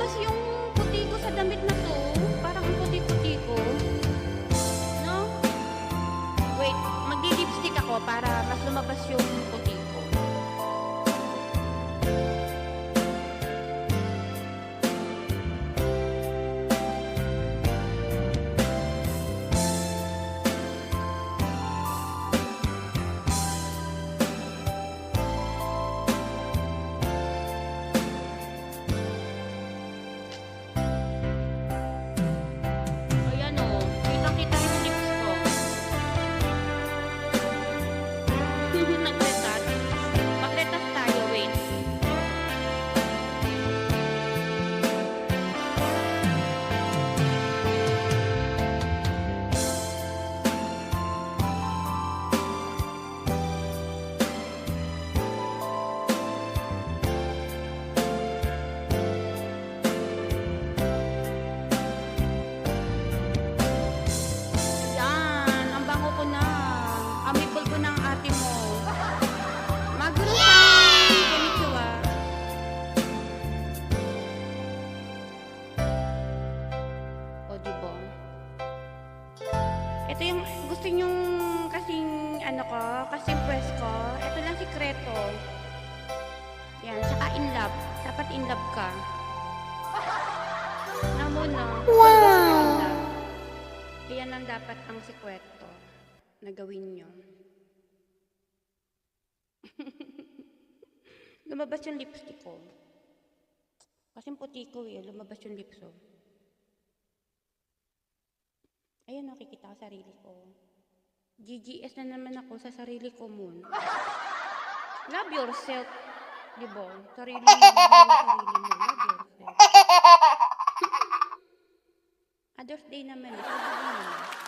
lumabas yung puti ko sa damit na to. Parang ang puti-puti ko. No? Wait, magdi-lipstick ako para mas lumabas yung puti ko. Ayan o, kitang-kita yung lips ko. Nagretas. Magretas tayo, wait. Ayan, ang bango ko na. Amipol ko ng ate mo. Maguro-san! Konnichiwa. O, diba? Ito yung gusto nyong kasing ano ko, kasing press ko. Ito lang sikreto. Yan, saka in love. Dapat in love ka. Na muna. Wow! Yan ang dapat ang sikreto na gawin nyo. Lumabas yung lipstick ko. Kasi puti ko eh, lumabas yung lips ko. Ayan, nakikita ko sarili ko. GGS na naman ako sa sarili ko muna. Love yourself. Diba? Sarili mo. Love yourself. Other's day naman. Sabi mo.